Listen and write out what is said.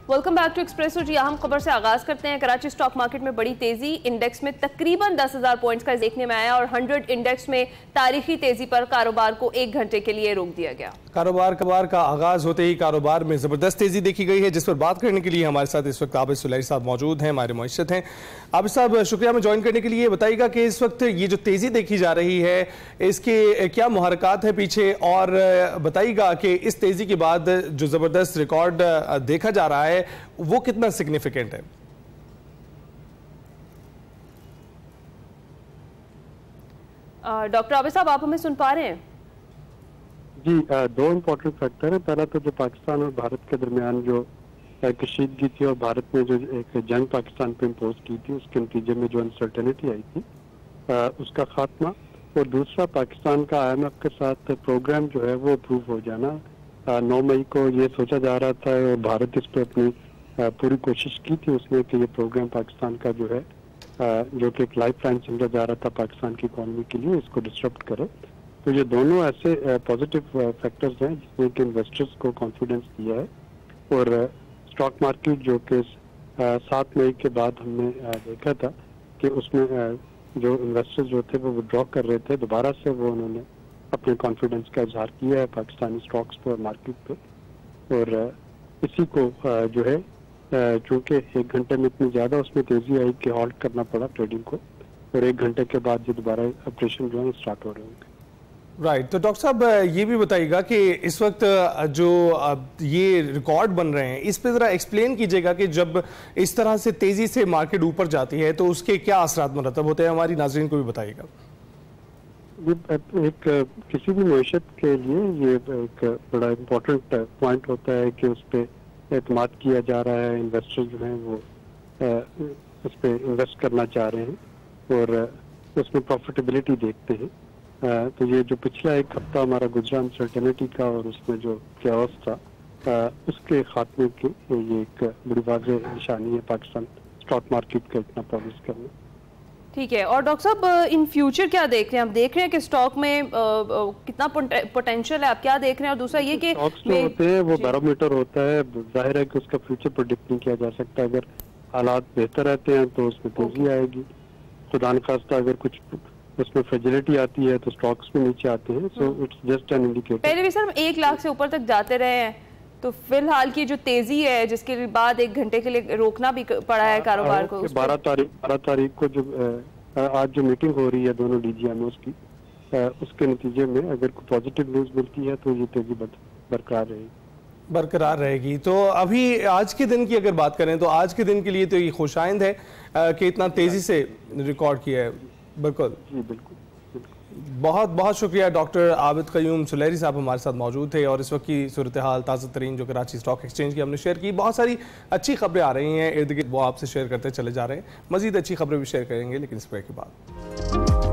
Welcome back to expressive جی. اہم خبر سے آغاز کرتے ہیں. کراچی سٹاک مارکیٹ میں بڑی تیزی, انڈیکس میں تقریباً 10,000 پوائنٹس کا دیکھنے میں آیا اور 100 انڈیکس میں تاریخی تیزی پر کاروبار کو 1 گھنٹے کے لیے روک دیا گیا. کاروبار کا آغاز ہوتے ہی کاروبار میں زبردست تیزی دیکھی گئی ہے, جس پر بات کرنے کے لیے ہمارے ساتھ اس وقت عابد سلیری صاحب موجود ہیں, ہمارے معیشت ہیں. عابد صاحب شکریہ ہمیں جوائن کرنے کے لیے. بتائیے گا کہ اس وقت یہ جو تیزی دیکھی جا رہی ہے اس کے کیا محرکات ہیں پیچھے, اور بتائیے گا کہ اس تیزی کے بعد جو زبردست ریکارڈ دیکھا جا رہا ہے وہ کتنا سگنیفیکنٹ ہے؟ ڈاکٹر عابد صاحب آپ ہمیں سن پا رہے ہیں؟ جی, 2 امپورٹنٹ فیکٹر ہیں. پہلا تو جو پاکستان اور بھارت کے درمیان جو کشیدگی تھی اور بھارت نے جو ایک جنگ پاکستان پہ امپوز کی تھی, اس کے نتیجے میں جو انسرٹینٹی آئی تھی اس کا خاتمہ, اور دوسرا پاکستان کا IMF کے ساتھ پروگرام جو ہے وہ اپروو ہو جانا. 9 مئی کو یہ سوچا جا رہا تھا اور بھارت اس پہ اپنی پوری کوشش کی تھی اس نے کہ یہ پروگرام پاکستان کا جو ہے جو کہ ایک لائف لائن سمجھا جا رہا تھا پاکستان کی اکانومی کے لیے, اس کو ڈسٹرپٹ کرے. تو یہ دونوں ایسے پازیٹیو فیکٹرز ہیں جس میں کہ انویسٹرز کو کانفیڈنس دیا ہے. اور اسٹاک مارکیٹ جو کہ 7 مئی کے بعد ہم نے دیکھا تھا کہ اس میں جو انویسٹرز جو تھے وہ ودرا کر رہے تھے, دوبارہ سے وہ انہوں نے اپنے کانفیڈنس کا اظہار کیا ہے پاکستانی اسٹاکس پہ اور مارکیٹ پہ. اور اسی کو جو ہے چونکہ 1 گھنٹے میں اتنی زیادہ اس میں تیزی آئی کہ ہالٹ کرنا پڑا ٹریڈنگ کو, اور 1 گھنٹے کے بعد یہ دوبارہ آپریشن جو ہے اسٹارٹ ہو رہے ہیں. رائٹ. تو ڈاکٹر صاحب یہ بھی بتائیے گا کہ اس وقت جو یہ ریکارڈ بن رہے ہیں اس پہ ذرا ایکسپلین کیجیے گا کہ جب اس طرح سے تیزی سے مارکیٹ اوپر جاتی ہے تو اس کے کیا اثرات مرتب ہوتے ہیں, ہماری ناظرین کو بھی بتائیے گا. ایک کسی بھی معیشت کے لیے یہ ایک بڑا امپورٹنٹ پوائنٹ ہوتا ہے کہ اس پہ اعتماد کیا جا رہا ہے, انویسٹر جو ہیں وہ اس پہ انویسٹ کرنا چاہ رہے ہیں اور اس میں پروفیٹیبلٹی دیکھتے ہیں. تو یہ جو پچھلا 1 ہفتہ ہمارا گزرا انسرٹینٹی کا اور اس میں جو کیوس تھا اس کے خاتمے کی یہ ایک بڑی واضح نشانی ہے پاکستان اسٹاک مارکیٹ کا اتنا پروگریس کرنا. ٹھیک ہے. اور ڈاکٹر صاحب ان فیوچر کیا دیکھ رہے ہیں؟ ہم دیکھ رہے ہیں کہ اسٹاک میں کتنا پوٹینشیل ہے, آپ کیا دیکھ رہے ہیں؟ اور دوسرا یہ کہ اسٹاکس جو ہوتے ہیں وہ بیرومیٹر ہوتا ہے, ظاہر ہے کہ اس کا فیوچر پریڈکٹ نہیں کیا جا سکتا. اگر حالات بہتر رہتے ہیں تو اس میں تیزی آئے گی, خدا نخواستہ اگر کچھ اس میں فریجلٹی آتی ہے تو اسٹاکس میں نیچے آتے ہیں. So it's just an indicator. پہلے بھی سر ہم 1 لاکھ سے اوپر تک جاتے رہے ہیں, تو فی الحال کی جو تیزی ہے جس کے بعد 1 گھنٹے کے لیے روکنا بھی پڑا ہے کاروبار کو. 12 تاریخ کو جو آج جو میٹنگ ہو رہی ہے دونوں DGMOs کی, اس کے نتیجے میں اگر کوئی پازیٹیو نیوز ملتی ہے تو یہ تیزی برقرار رہے گی. تو ابھی آج کے دن کی اگر بات کریں تو آج کے دن کے لیے تو یہ خوش آئند ہے کہ اتنا تیزی سے ریکارڈ کیا ہے. بالکل جی بالکل. بہت بہت شکریہ ڈاکٹر عابد قیوم سلیری صاحب ہمارے ساتھ موجود تھے, اور اس وقت کی صورتحال تازہ ترین جو کراچی اسٹاک ایکسچینج کی ہم نے شیئر کی. بہت ساری اچھی خبریں آ رہی ہیں ارد گرد, وہ آپ سے شیئر کرتے چلے جا رہے ہیں. مزید اچھی خبریں بھی شیئر کریں گے لیکن اس بریک کے بعد.